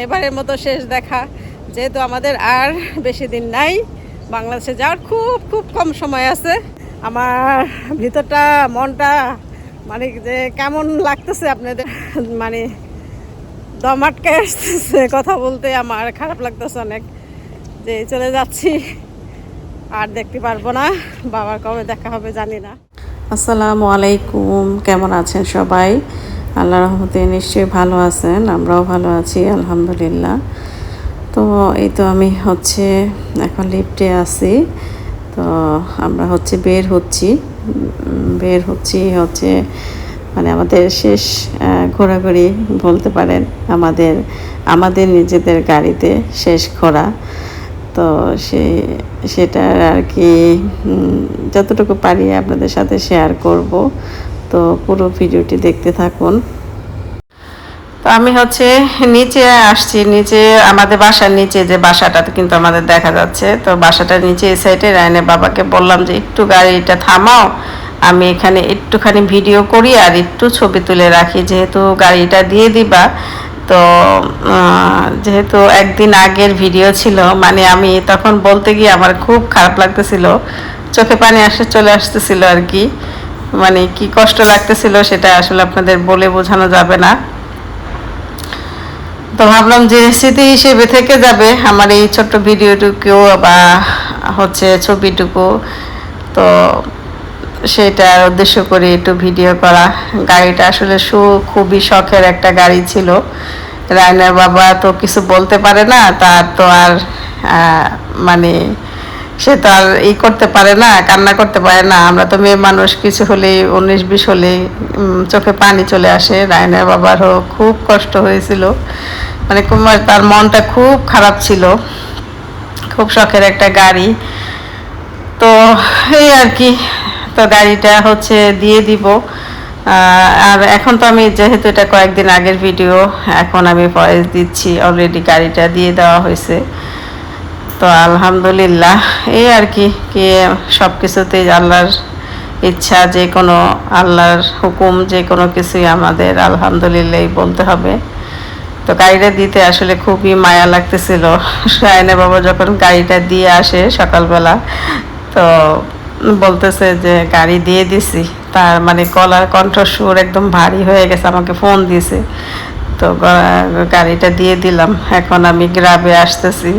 এবারের মতো শেষ দেখা, যেহেতু আমাদের আর বেশি দিন নাই, বাংলাদেশে যাওয়ার খুব খুব কম সময় আছে। আমার ভিতরটা মনটা মানে যে কেমন লাগতেছে আপনাদের, মানে দম আটকে আসতেছে কথা বলতে, আমার খারাপ লাগতেছে অনেক যে চলে যাচ্ছি, আর দেখতে পারবো না। বাবার কবে দেখা হবে জানি না। আসসালামু আলাইকুম, কেমন আছেন সবাই? আল্লাহর রহমতে নিশ্চয়ই ভালো আছেন, আমরাও ভালো আছি আলহামদুলিল্লাহ। তো এই তো আমি এখন লিফটে আছি। তো আমরা বের হচ্ছি মানে আমাদের শেষ ঘোরাঘুরি বলতে পারেন, আমাদের নিজেদের গাড়িতে শেষ ঘোরা। তো সেটার আর কি যতটুকু পারি আপনাদের সাথে শেয়ার করব। তো পুরো ভিডিওটি দেখতে থাকুন। তো আমি নিচে আসছি, আমাদের বাসার নিচে যে বাসাটাতে কিন্তু আমাদের দেখা যাচ্ছে, তো বাসাটার নিচে এই সাইডে রায়নের বাবাকে বললাম যে একটু গাড়িটা থামাও, আমি এখানে একটুখানি ভিডিও করি আর একটু ছবি তুলে রাখি, যেহেতু গাড়িটা দিয়ে দিবা। তো যেহেতু একদিন আগের ভিডিও ছিল, মানে আমি তখন বলতে গিয়ে আমার খুব খারাপ লাগতেছিল, চোখে পানি চলে আসতেছিল আর কি, মানে কি কষ্ট লাগতেছিল সেটা আসলে আপনাদের বলে বোঝানো যাবে না। তো ভাবলাম যে স্মৃতি হিসেবে থেকে যাবে আমার এই ছোট্ট ভিডিওটুকু বা ছবিটুকু। তো সেটার উদ্দেশ্য করে একটু ভিডিও করা। গাড়িটা আসলে খুবই শখের একটা গাড়ি ছিল। রায়নার বাবা তো কিছু বলতে পারে না, তার তো আর মানে সে তো আর করতে পারে না, কান্না করতে পারে না। আমরা তো মেয়ে মানুষ, কিছু হলেই 19-20 হলেই চোখে পানি চলে আসে। রায়নার বাবারও খুব কষ্ট হয়েছিল, মানে তার মনটা খুব খারাপ ছিল। খুব শখের একটা গাড়ি, তো এই আর কি। তো গাড়িটা দিয়ে দিব। আর এখন তো আমি, যেহেতু এটা কয়েকদিন আগের ভিডিও, এখন আমি ভয়েস দিচ্ছি, অলরেডি গাড়িটা দিয়ে দেওয়া হয়েছে। তো আলহামদুলিল্লাহ, এই আর কি সব কিছুতেই আল্লাহর ইচ্ছা, যে কোনো আল্লাহর হুকুম, যে কোনো কিছুই আমাদের আলহামদুলিল্লাহ বলতে হবে। তো গাড়িটা দিতে আসলে খুবই মায়া লাগতেছিল। রায়নের বাবা যখন গাড়িটা দিয়ে আসে সকালবেলা, তো বলতেছে যে গাড়ি দিয়ে দিছি, তার মানে গলার কণ্ঠস্বর একদম ভারী হয়ে গেছে, আমাকে ফোন দিয়েছে। তো গাড়িটা দিয়ে দিলাম, এখন আমি গ্রামে আসতেছি।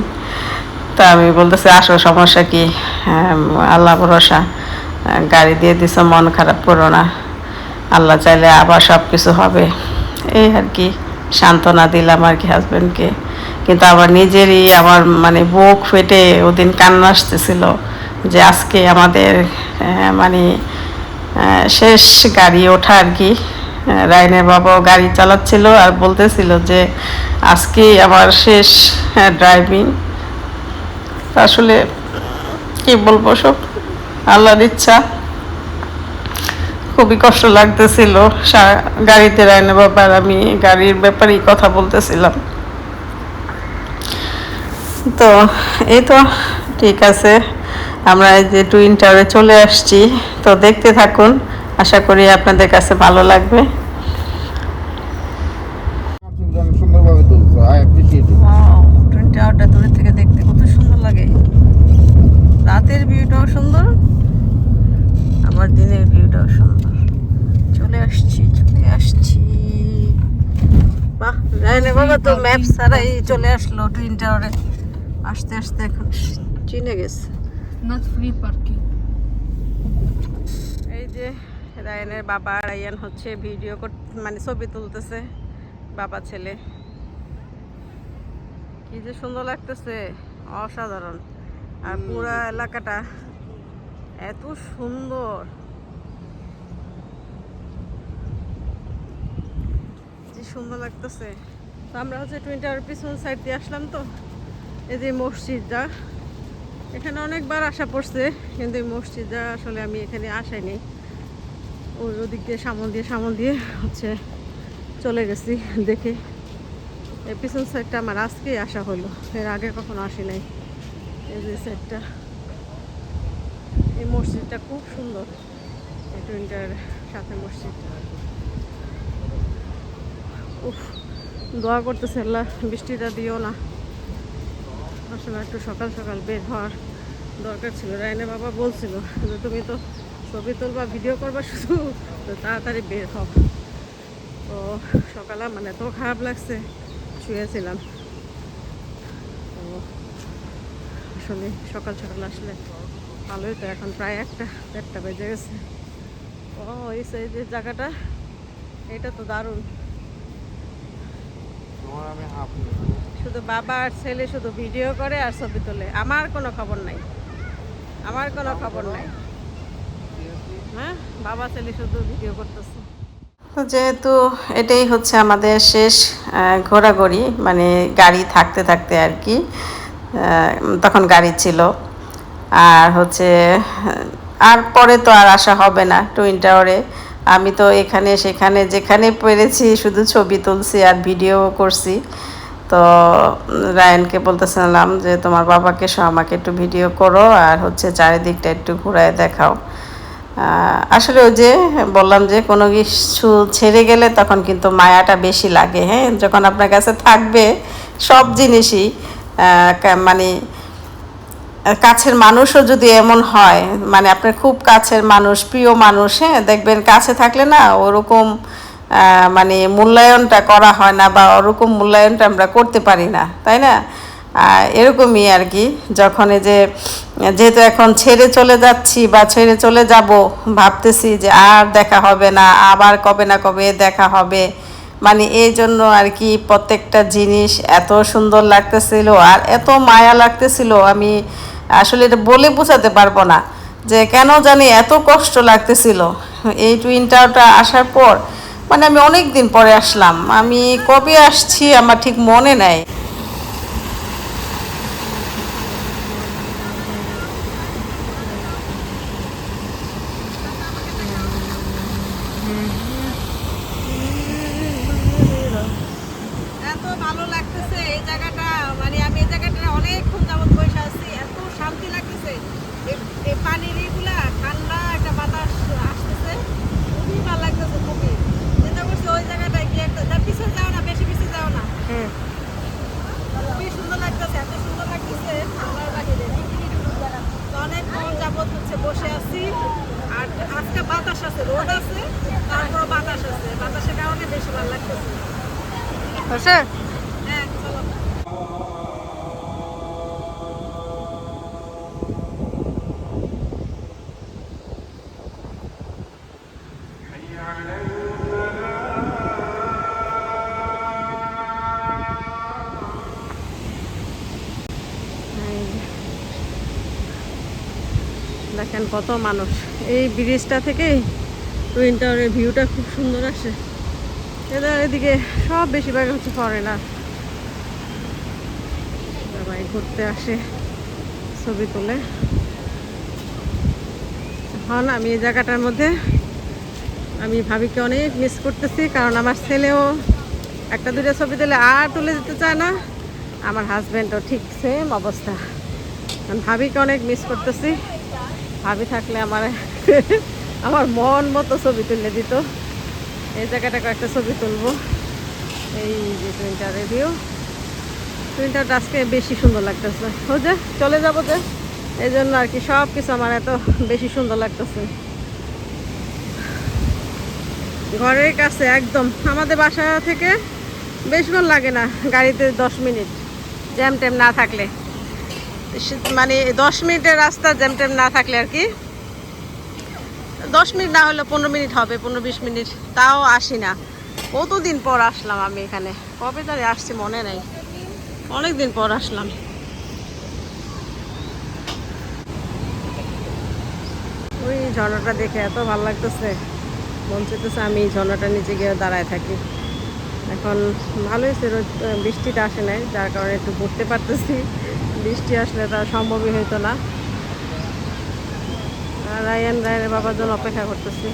তা আমি বলতেছি আসো, সমস্যা কি, আল্লাহ ভরসা, গাড়ি দিয়ে দিছ, মন খারাপ করো না, আল্লাহ চাইলে আবার সব কিছু হবে। এই আর কি সান্ত্বনা দিলাম আর কি হাজব্যান্ডকে। কিন্তু আমার নিজেরই আমার মানে বুক ফেটে ওদিন কান্না আসতেছিল যে আজকে আমাদের মানে শেষ গাড়ি ওঠা আর কি। রায়নের বাবাও গাড়ি চালাচ্ছিল আর বলতেছিল যে আজকে আমার শেষ ড্রাইভিং। আসলে কি বলবো, সব আল্লাহর ইচ্ছা। খুবই কষ্ট লাগতেছিল গাড়িতে রায়না বাবার, আমি গাড়ির ব্যাপারেই কথা বলতেছিলাম। তো এই তো ঠিক আছে, আমরা এই যে টুইন টাওয়ারে চলে আসছি। তো দেখতে থাকুন, আশা করি আপনাদের কাছে ভালো লাগবে। টুইন টাওয়ারটা দূরে থেকে দেখতে কত সুন্দর লাগে, রাতের ভিউটাও সুন্দর, আবার দিনের ভিউটাও সুন্দর। চলে আসছি। বাহ, রায়নের বাবা তো ম্যাপ ছাড়াই চলে আসলো টুইন টাওয়ারে। আস্তে আস্তে এখন চিনে গেছে। Not free parking. এই যে রায়ানের বাবা, রায়ান ভিডিও মানে ছবি তুলতেছে, বাবা ছেলে। কি যে সুন্দর লাগতেছে, অসাধারণ। আর পুরা এলাকাটা এত সুন্দর, যে সুন্দর লাগতেছে। তো আমরা টুইন টাওয়ারের পিছন সাইড দিয়ে আসলাম। তো এই যে মসজিদটা, এখানে অনেকবার আসা পড়ছে, কিন্তু এই মসজিদটা আসলে আমি এখানে আসাইনি। ওদিক দিয়ে সামল দিয়ে চলে গেছি দেখে। এই পিছন সাইডটা আমার আজকেই আসা হলো, এর আগে কখনো আসি নাই। এই যে সাইডটা, এই মসজিদটা খুব সুন্দর, এই টুইনটার সাথে মসজিদটা। উফ, দোয়া করতেছে আল্লাহ বৃষ্টিটা দিও না। আসলে একটু সকাল সকাল বের হওয়ার দরকার ছিল। রায়নের বাবা বলছিল যে তুমি তো ছবি তুলবা ভিডিও করবা শুধু, তো তাড়াতাড়ি বের হও। তো সকালে মানে এত খারাপ লাগছে, শুয়েছিলাম। তো আসলে সকাল সকাল আসলে ভালোই তো। এখন প্রায় 1টা বেজে গেছে। ও এই যে জায়গাটা, এটা তো দারুণ। শুধু বাবা আর ছেলে শুধু ভিডিও করে আর ছবি তোলে, আমার কোনো খবর নাই, আমার কোনো খবর নাই। হ্যাঁ, বাবা ছেলে শুধু ভিডিও করতেছে। তো যেহেতু এটাই হচ্ছে আমাদের শেষ ঘোরাঘুরি, মানে গাড়ি থাকতে থাকতে আর কি, তখন গাড়ি ছিল। আর হচ্ছে আর পরে তো আর আসা হবে না টুইন টাওয়ারে। আমি তো এখানে সেখানে যেখানে পেরেছি শুধু ছবি তুলছি আর ভিডিও করছি। তো রায়ানকে বলতেছিলাম যে তোমার বাবাকে আমাকে একটু ভিডিও করো আর হচ্ছে চারিদিকটা একটু ঘুরায় দেখাও। আসলে ওই যে বললাম যে কোনো কিছু ছেড়ে গেলে তখন কিন্তু মায়াটা বেশি লাগে। হ্যাঁ, যখন আপনার কাছে থাকবে সব জিনিসই, মানে কাছের মানুষও যদি এমন হয়, মানে আপনার খুব কাছের মানুষ, প্রিয় মানুষ, হ্যাঁ দেখবেন কাছে থাকলে না ওরকম মানে মূল্যায়নটা করা হয় না, বা ওরকম মূল্যায়নটা আমরা করতে পারি না, তাই না? এরকমই আর কি। যখন এই যে যেহেতু এখন ছেড়ে চলে যাচ্ছি বা ছেড়ে চলে যাব, ভাবতেছি যে আর দেখা হবে না, আবার কবে না কবে দেখা হবে, মানে এই জন্য আর কি প্রত্যেকটা জিনিস এত সুন্দর লাগতেছিল আর এত মায়া লাগতেছিল, আমি আসলে এটা বলে বোঝাতে পারবো না যে কেন জানি এত কষ্ট লাগতেছিল এই টুইন টাওয়ারটা আসার পর। মানে আমি অনেক দিন পরে আসলাম, আমি কবে আসছি আমার ঠিক মনে নাই। এত ভালো লাগতেছে এই জায়গাটা, মানে আমি এই জায়গাটা অনেকক্ষণ যাবত বসে আছি, এত শান্তি লাগতেছে। এই পানির এইগুলা ঠান্ডা একটা বাতাস আসতেছে, খুবই ভালো লাগতেছে। খুবই চিন্তা করছি ওই জায়গাটায় গিয়ে একটা পিছিয়ে যাও না, বেশি পিছিয়ে যাও না। খুবই সুন্দর লাগতেছে, এত সুন্দর লাগতেছে আল্লাহর বাহিরে। তো অনেকক্ষণ যাবত হচ্ছে বসে আছি, আর আজকে বাতাস আছে, রোদ আছে, তারপর বাতাস আছে, বাতাসের কারণে বেশি ভালো লাগতেছে। হ্যাঁ, চলো। দেখেন কত মানুষ। এই ব্রিজটা থেকে টুইন টাওয়ারের ভিউটা খুব সুন্দর আসে। এদের এদিকে সব বেশিরভাগ হচ্ছে ফরেনার, সবাই ঘুরতে আসে, ছবি তোলে। এখন আমি এই জায়গাটার মধ্যে আমি ভাবিকে অনেক মিস করতেছি, কারণ আমার ছেলেও একটা দুটো ছবি তুলে আর তুলে দিতে চায় না, আমার হাজব্যান্ডও ঠিক সেম অবস্থা। আমি ভাবিকে অনেক মিস করতেছি। ভাবি থাকলে আমার আমার মন মতো ছবি তুলে দিত। এই জায়গাটা কয়েকটা ছবি তুলবো। এই যে টুইন টাওয়ারের ভিউ, টুইন টাওয়ারটা আজকে বেশি সুন্দর লাগতেছে। ও যে চলে যাবো যে, এই জন্য আর কি সব কিছু আমার এত বেশি সুন্দর লাগতেছে। ঘরের কাছে একদম, আমাদের বাসা থেকে বেশিক্ষণ লাগে না, গাড়িতে 10 মিনিট জ্যাম ট্যাম না থাকলে, মানে 10 মিনিটের রাস্তা জ্যাম ট্যাম না থাকলে আর কি। 10 মিনিট না হলে 15 মিনিট হবে, 15-20 মিনিট, তাও আসি না। কতদিন পর আসলাম আমি এখানে, কবে ধরে আসছি মনে নাই, অনেক দিন পর আসলাম। ওই ঝর্ণাটা দেখে এত ভালো লাগতেছে, মন চাইতেছে আমি এই ঝর্ণাটার নিচে গিয়ে দাঁড়ায় থাকি। এখন ভালোই ছিল, বৃষ্টিটা আসে নাই, যার কারণে একটু ঘুরতে পারতেছি। বৃষ্টি আসলে তার সম্ভবই হইতো না। রায়ানের বাবার জন্য অপেক্ষা করতেছি।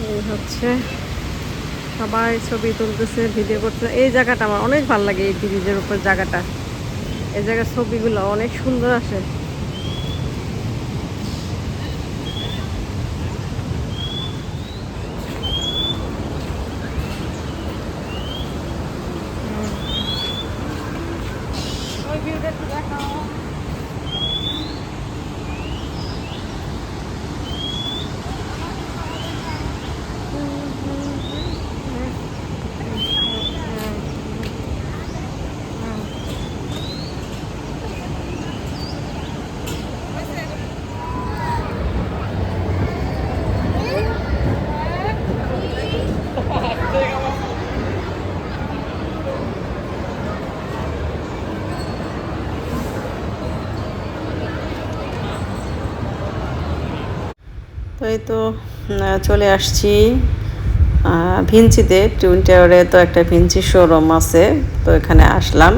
এই হচ্ছে সবাই ছবি তুলতেছে, ভিডিও করতেছে। এই জায়গাটা আমার অনেক ভালো লাগে, এই ব্রিজের উপর জায়গাটা, এই জায়গার ছবিগুলো অনেক সুন্দর আসে। তো এই তো চলে আসছি ভিঞ্চিতে। টুইন টাওয়ারে তো একটা ভিঞ্চি শোরুম আছে, তো এখানে আসলাম।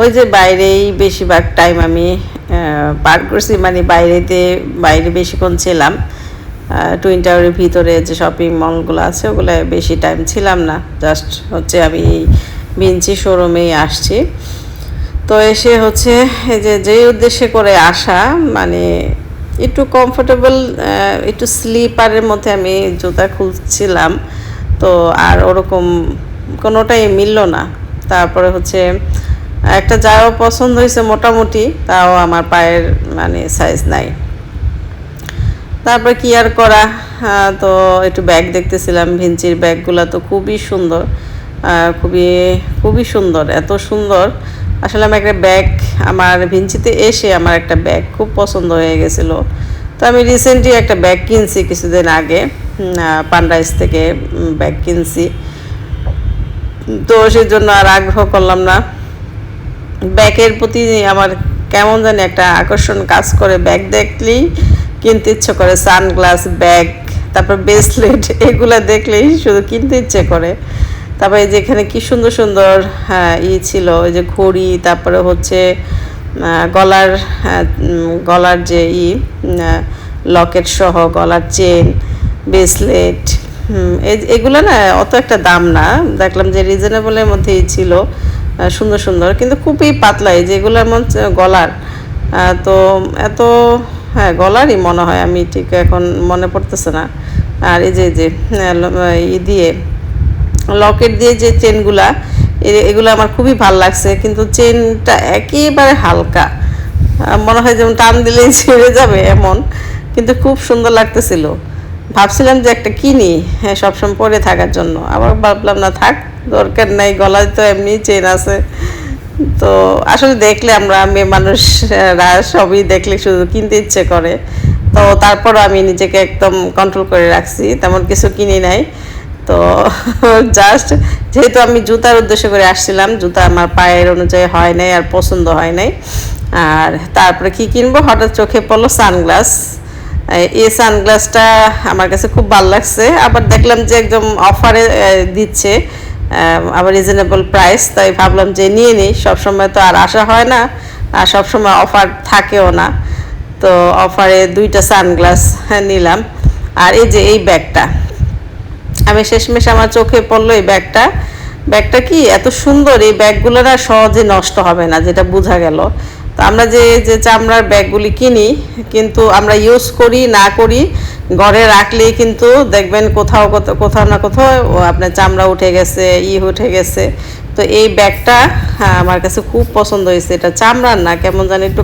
ওই যে বাইরেই বেশিরভাগ টাইম আমি পার করছি, মানে বাইরে বেশিক্ষণ ছিলাম। টুইন টাওয়ারের ভিতরে যে শপিং মলগুলো আছে ওগুলো বেশি টাইম ছিলাম না, জাস্ট হচ্ছে আমি ভিঞ্চি শোরুমেই আসছি। তো এসে হচ্ছে এই যে উদ্দেশ্যে করে আসা, মানে একটু কমফোর্টেবল, একটু স্লিপারের মধ্যে আমি জুতা খুঁজছিলাম, তো আর ওরকম কোনোটাই মিলল না। তারপরে হচ্ছে একটা যাও পছন্দ হয়েছে মোটামুটি, তাও আমার পায়ের মানে সাইজ নাই। তারপর কি আর করা, তো একটু ব্যাগ দেখতেছিলাম। ভিঞ্চির ব্যাগগুলো তো খুবই সুন্দর, খুবই খুবই সুন্দর, এত সুন্দর। আসলে আমি একটা ব্যাগ, আমার ভিঞ্চিতে এসে আমার একটা ব্যাগ খুব পছন্দ হয়ে গেছিলো। তো আমি রিসেন্টলি একটা ব্যাগ কিনছি কিছুদিন আগে, পান্ডাইস থেকে ব্যাগ কিনছি। তো সেই জন্য আর আগ্রহ করলাম না। ব্যাগের প্রতি আমার কেমন জানি একটা আকর্ষণ কাজ করে, ব্যাগ দেখলেই কিনতে ইচ্ছে করে। সানগ্লাস, ব্যাগ, তারপর ব্রেসলেট, এগুলো দেখলেই শুধু কিনতে ইচ্ছে করে। তারপরে যেখানে কি সুন্দর সুন্দর ছিল, ওই যে ঘড়ি, তারপরে হচ্ছে গলার যে লকেট সহ গলার চেন, ব্রেসলেট, এগুলো না অত একটা দাম না, দেখলাম যে রিজনেবলের মধ্যেই ছিল, সুন্দর সুন্দর, কিন্তু খুবই পাতলা। এই যেগুলোর মধ্যে গলার, তো এত, হ্যাঁ গলারই মনে হয়, আমি ঠিক এখন মনে পড়তেছে না। আর এই যে দিয়ে লকেট দিয়ে যে চেনগুলা, এগুলো আমার খুবই ভালো লাগছে, কিন্তু চেনটা একেবারে হালকা, মনে হয় যেমন টান দিলেই ছেড়ে যাবে এমন, কিন্তু খুব সুন্দর লাগতেছিল। ভাবছিলাম যে একটা কিনি, হ্যাঁ সবসময় পরে থাকার জন্য, আবার ভাবলাম না থাক, দরকার নাই, গলায় তো এমনি চেন আছে। তো আসলে দেখলে আমরা মেয়ে মানুষরা সবই দেখলে শুধু কিনতে ইচ্ছে করে। তো তারপরও আমি নিজেকে একদম কন্ট্রোল করে রাখছি, তেমন কিছু কিনি নাই। তো জাস্ট যেহেতু আমি জুতার উদ্দেশ্য করে আসছিলাম, জুতা আমার পায়ের অনুযায়ী হয় নাই আর পছন্দ হয় নাই। আর তারপরে কি কিনবো, হঠাৎ চোখে পড়লো সানগ্লাস। এই সানগ্লাসটা আমার কাছে খুব ভালো লাগছে, আবার দেখলাম যে একদম অফারে দিচ্ছে, আবার রিজনেবল প্রাইস, তাই ভাবলাম যে নিয়ে নিই। সবসময় তো আর আসা হয় না, আর সবসময় অফার থাকেও না। তো অফারে 2টা সানগ্লাস নিলাম। আর এই যে এই ব্যাগটা, আমি শেষমেশ আমার চোখে পড়লো এই ব্যাগটা কি এত সুন্দর। এই ব্যাগগুলো না সহজে নষ্ট হবে না, যেটা বোঝা গেল। তো আমরা যে চামড়ার ব্যাগগুলি কিনি, কিন্তু আমরা ইউজ করি না করি, ঘরে রাখলেই কিন্তু দেখবেন কোথাও না কোথাও আপনার চামড়া উঠে গেছে, উঠে গেছে। তো এই ব্যাগটা আমার কাছে খুব পছন্দ হয়েছে। এটা চামড়ার না, কেমন জানি একটু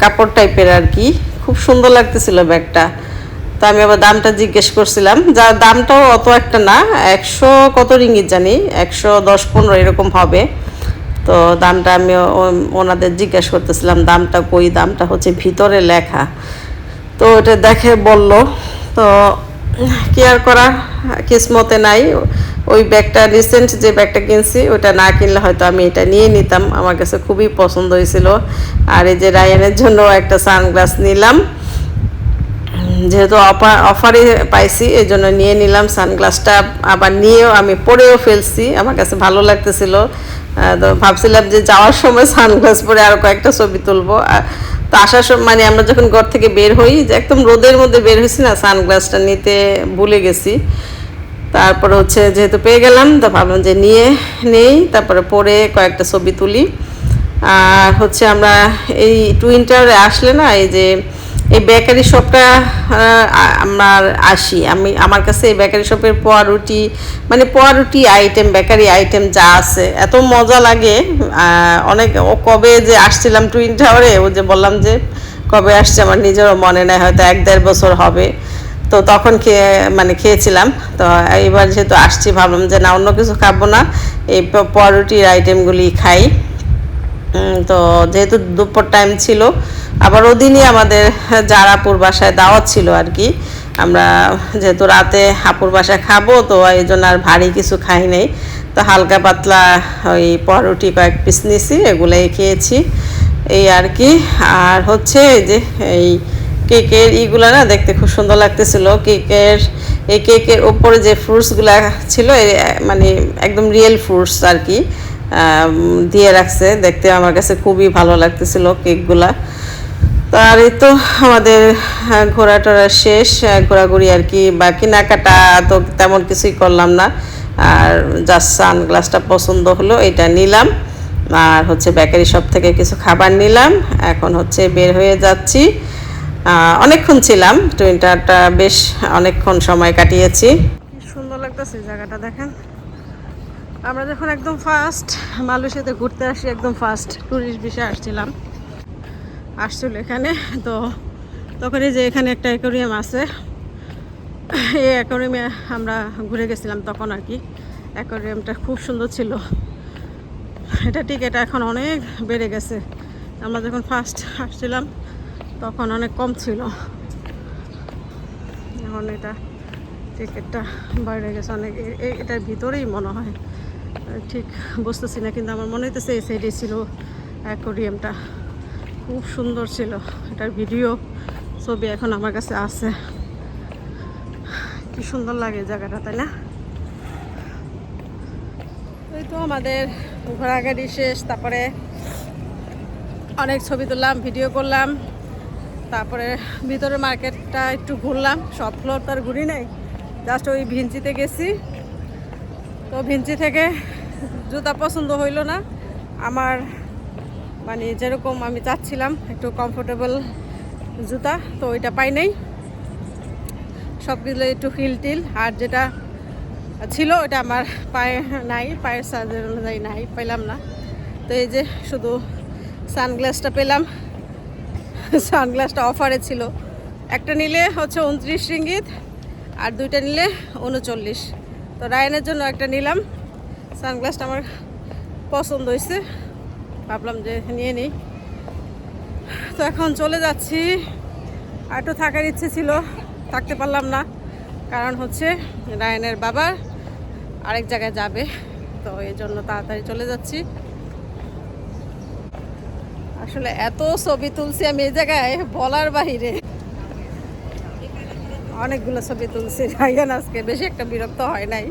কাপড় টাইপের আর কি, খুব সুন্দর লাগতেছিল ব্যাগটা। তো আমি আবার দামটা জিজ্ঞেস করছিলাম, যার দামটাও অত একটা না, 100 কত রিঙ্গিত জানি, 110-15 এরকম হবে। তো দামটা আমি ওনাদের জিজ্ঞেস করতেছিলাম, দামটা কই, দামটা হচ্ছে ভিতরে লেখা। তো ওটা দেখে বলল। তো কি আর করা, কিসমতে নাই। ওই ব্যাগটা রিসেন্ট যে ব্যাগটা কিনছি ওটা না কিনলে হয়তো আমি এটা নিয়ে নিতাম, আমার কাছে খুবই পছন্দ হয়েছিল। আর এই যে রায়ানের জন্য একটা সানগ্লাস নিলাম, যেহেতু অফারে পাইছি এই জন্য নিয়ে নিলাম সানগ্লাসটা। আবার নিয়েও আমি পরেও ফেলছি, আমার কাছে ভালো লাগতেছিল। তো ভাবছিলাম যে যাওয়ার সময় সানগ্লাস পরে আরও কয়েকটা ছবি তুলবো। তো আসার সময় মানে আমরা যখন ঘর থেকে বের হই, যে একদম রোদের মধ্যে বের হয়েছি না, সানগ্লাসটা নিতে ভুলে গেছি। তারপরে হচ্ছে যেহেতু পেয়ে গেলাম, তো ভাবলাম যে নিয়ে নেই, তারপরে পরে কয়েকটা ছবি তুলি। আর হচ্ছে আমরা এই টুইন টাওয়ারে আসলে না, এই বেকারি শপটা আমার আমার কাছে এই বেকারি শপের পোয়ারুটি আইটেম, বেকারি আইটেম যা আছে এত মজা লাগে। অনেক কবে যে আসছিলাম টুইন টাওয়ারে, ও যে বললাম যে কবে আসছে আমার নিজেরও মনে নেই, হয়তো 1-1.5 বছর হবে। তো তখন খেয়েছিলাম। তো এবার যেহেতু আসছি ভাবলাম যে না, অন্য কিছু খাবো না, এই পোয়ারুটির আইটেমগুলি খাই। তো যেহেতু দুপুর টাইম ছিল, আবার ওদিনই আমাদের আপুর বাসায় দাওয়াত ছিল আর কি। আমরা যেহেতু রাতে আপুর বাসায় খাবো, তো এই জন্য আর ভারী কিছু খাই নাই। তো হালকা পাতলা ওই পাউরুটি কয়েক পিস নিয়েছি, এগুলোই খেয়েছি এই আর কি। আর হচ্ছে এই যে এই কেকের ইগুলা না দেখতে খুব সুন্দর লাগতেছিল। এই কেকের ওপরে যে ফ্রুটসগুলা ছিল মানে একদম রিয়েল ফ্রুটস আর কি দিয়ে রাখছে, দেখতে আমার কাছে খুবই ভালো লাগতেছিল কেকগুলা। আর এই তো আমাদের ঘোরা টোরা শেষ, ঘোরাঘুরি আর কি, বা কেনাকাটা তো তেমন কিছুই করলাম না। আর জাস্ট সানগ্লাসটা পছন্দ হলো, এটা নিলাম। আর হচ্ছে বেকারি শপ থেকে কিছু খাবার নিলাম। এখন হচ্ছে বের হয়ে যাচ্ছি। অনেকক্ষণ ছিলাম টুইনটারটা, বেশ অনেকক্ষণ সময় কাটিয়েছি। কি সুন্দর লাগতেছে জায়গাটা দেখেন। আমরা যখন একদম ফার্স্ট মালয়েশিয়াতে ঘুরতে আসি, একদম ফার্স্ট টুরিস্ট ভিসা আসছিল এখানে, তো তখন এই যে এখানে একটা অ্যাকোয়ারিয়াম আছে, এই অ্যাকোয়ারিয়ামে আমরা ঘুরে গেছিলাম তখন আর কি। অ্যাকোয়ারিয়ামটা খুব সুন্দর ছিল। এটা টিকিট এখন অনেক বেড়ে গেছে, আমরা যখন ফার্স্ট আসছিলাম তখন অনেক কম ছিল, এখন এটা টিকিটটা বাইরে গেছে অনেক। এটার ভিতরেই মনে হয়, ঠিক বুঝতেছি না, কিন্তু আমার মনে হইতেছে এই সাইডে ছিল অ্যাকোয়ারিয়ামটা। খুব সুন্দর ছিল, এটার ভিডিও ছবি এখন আমার কাছে আছে। কি সুন্দর লাগে জায়গাটা, তাই না? ওই তো আমাদের ঘোরাঘুরি শেষ, তারপরে অনেক ছবি তুললাম, ভিডিও করলাম, তারপরে ভিতরে মার্কেটটা একটু ঘুরলাম। সব ফ্লোর তো আর ঘুরি নাই, জাস্ট ওই ভিঞ্চিতে গেছি। তো ভিঞ্চি থেকে জুতা পছন্দ হইল না আমার, মানে যেরকম আমি চাচ্ছিলাম একটু কমফোর্টেবল জুতা, তো ওইটা পাই নাই। সবগুলো একটু হিল টিল, আর যেটা ছিল ওটা আমার পায়ে নাই, পায়ের সাইজের অনুযায়ী নাই, পেলাম না। তো এই যে শুধু সানগ্লাসটা পেলাম। সানগ্লাসটা অফারে ছিল, একটা নিলে হচ্ছে 29 রিঙ্গিত, আর দুইটা নিলে 39। তো রায়ানের জন্য একটা নিলাম। সানগ্লাসটা আমার পছন্দ হয়েছে, ভাবলাম যে নিয়ে নিই। তো এখন চলে যাচ্ছি। আর একটু থাকার ইচ্ছে ছিল, থাকতে পারলাম না, কারণ হচ্ছে রায়ানের বাবা আরেক জায়গায় যাবে, তো এই জন্য তাড়াতাড়ি চলে যাচ্ছি। আসলে এত ছবি তুলছি আমি এই জায়গায় বলার বাহিরে, অনেকগুলো ছবি তুলছি। রায়ান আজকে বেশি একটা বিরক্ত হয় নাই,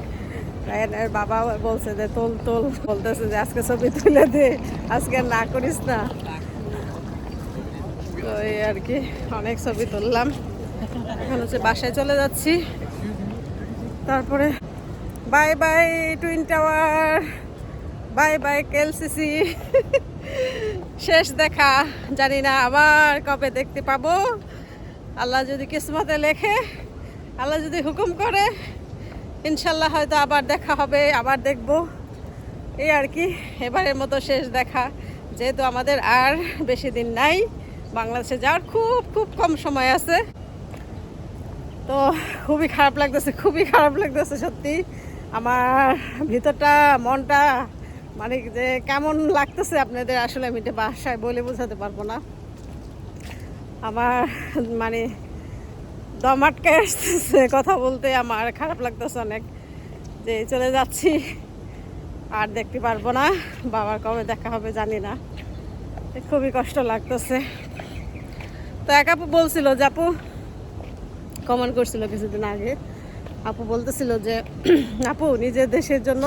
রায়ানের বাবা বলছে যে তোল তোল, বলতেছে যে আজকে ছবি তুলে দে, আজকে না করিস না। তো এই আর কি, অনেক ছবি তুললাম। এখন হচ্ছে বাসায় চলে যাচ্ছি। তারপরে bye bye twin tower, bye bye KLCC. শেষ দেখা, জানি না আবার কবে দেখতে পাবো। আল্লাহ যদি কিসমতে লেখে, আল্লাহ যদি হুকুম করে, ইনশাল্লাহ হয়তো আবার দেখা হবে, আবার দেখব। এই আর কি, এবারের মতো শেষ দেখা, যেহেতু আমাদের আর বেশি দিন নাই, বাংলাদেশে যাওয়ার খুব খুব কম সময় আছে। তো খুবই খারাপ লাগতেছে সত্যি। আমার ভিতরটা, মনটা মানে যে কেমন লাগতেছে আপনাদের আসলে আমি এটা বাসায় বলে বোঝাতে পারবো না। আমার মানে দম আটকে আসতেছে কথা বলতে, আমার খারাপ লাগতেছে অনেক, যে চলে যাচ্ছি, আর দেখতে পারবো না। বাবার কবে দেখা হবে জানি না, খুবই কষ্ট লাগতেছে। তো এক আপু বলছিল যে, আপু কমেন্ট করছিল কিছুদিন আগে, আপু বলতেছিল যে আপু নিজের দেশের জন্য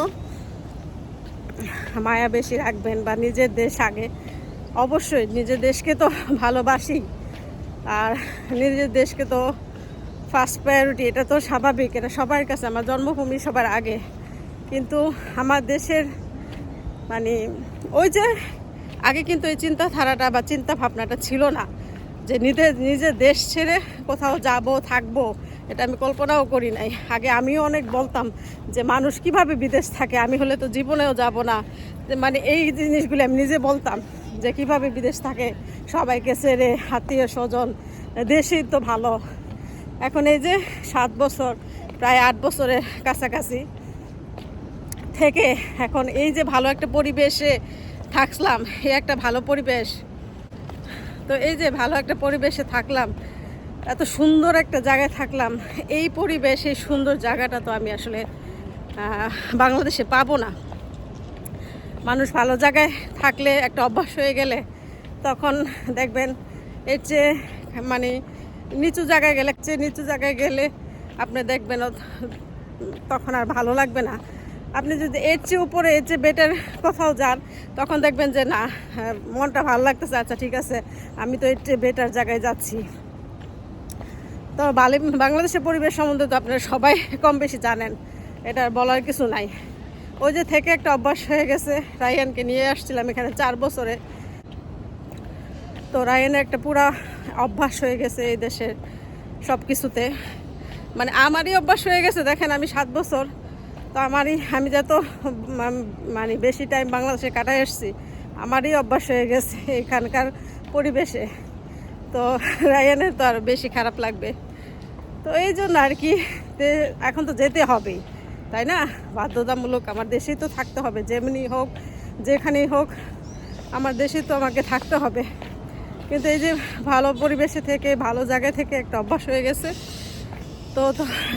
মায়া বেশি রাখবেন, বা নিজের দেশ আগে। অবশ্যই নিজের দেশকে তো ভালোবাসি, আর নিজের দেশকে তো ফার্স্ট প্রায়োরিটি, এটা তো স্বাভাবিক, এটা সবার কাছে, আমার জন্মভূমি সবার আগে। কিন্তু আমার দেশের মানে ওই যে আগে কিন্তু এই চিন্তাধারাটা বা চিন্তা ভাবনাটা ছিল না, যে নিজের দেশ ছেড়ে কোথাও যাব থাকবো, এটা আমি কল্পনাও করি নাই। আগে আমিও অনেক বলতাম যে মানুষ কিভাবে বিদেশ থাকে, আমি হলে তো জীবনেও যাব না, যে মানে এই জিনিসগুলো আমি নিজে বলতাম যে কিভাবে বিদেশ থাকে, সবাইকে ছেড়ে, আত্মীয় স্বজন, দেশেই তো ভালো। এখন এই যে 7 বছর, প্রায় 8 বছরের কাছাকাছি থেকে এখন এই যে ভালো একটা পরিবেশে থাকলাম, এই একটা ভালো পরিবেশ, তো এই যে ভালো একটা পরিবেশে থাকলাম, এত সুন্দর একটা জায়গায় থাকলাম, এই পরিবেশ, এই সুন্দর জায়গাটা তো আমি আসলে বাংলাদেশে পাবো না। মানুষ ভালো জায়গায় থাকলে, একটা অভ্যাস হয়ে গেলে, তখন দেখবেন এর চেয়ে মানে নিচু জায়গায় গেলে নিচু জায়গায় গেলে আপনি দেখবেন তখন আর ভালো লাগবে না। আপনি যদি এর চেয়ে উপরে এর চেয়ে বেটার কোথাও যান তখন দেখবেন যে না মনটা ভালো লাগতেছে, আচ্ছা ঠিক আছে আমি তো এর চেয়ে বেটার জায়গায় যাচ্ছি। তো বাংলাদেশের পরিবেশ সম্বন্ধে তো আপনারা সবাই কম বেশি জানেন, এটা বলার কিছু নাই। ওই যে থেকে একটা অভ্যাস হয়ে গেছে। রায়ানকে নিয়ে আসছিলাম এখানে 4 বছরে, তো রায়ানের একটা পুরা অভ্যাস হয়ে গেছে এই দেশের সব কিছুতে। মানে আমারই অভ্যাস হয়ে গেছে। দেখেন আমি 7 বছর, তো আমি যত মানে বেশি টাইম বাংলাদেশে কাটাই আসছি, আমারই অভ্যাস হয়ে গেছে এখানকার পরিবেশে। তো রায়ানের তো আর বেশি খারাপ লাগবে। তো এই জন্য আর কি এখন তো যেতে হবেই, তাই না? বাধ্যতামূলক আমার দেশেই তো থাকতে হবে, যেমনি হোক যেখানেই হোক আমার দেশেই তো আমাকে থাকতে হবে। কিন্তু এই যে ভালো পরিবেশে থেকে ভালো জায়গায় থেকে একটা অভ্যাস হয়ে গেছে, তো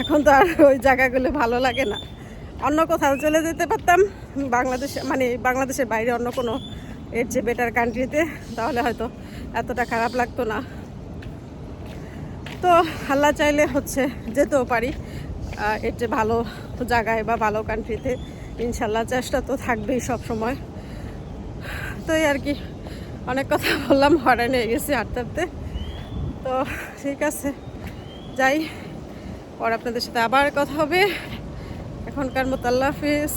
এখন তো আর ওই জায়গাগুলো ভালো লাগে না। অন্য কোথাও চলে যেতে পারতাম, বাংলাদেশের বাইরে অন্য কোনো এর যে বেটার কান্ট্রিতে, তাহলে হয়তো এতটা খারাপ লাগতো না। তো আল্লাহ চাইলে যেতেও পারি এর যে ভালো জায়গায় বা ভালো কান্ট্রিতে, ইনশাল্লাহ চেষ্টা তো থাকবেই সব সময়। তো এই আর কি, অনেক কথা বললাম, হরান হয়ে গেছি হাঁটতে হাঁটতে। তো ঠিক আছে, যাই, পর আপনাদের সাথে আবার কথা হবে। এখনকার মতো আল্লাহ হাফিজ।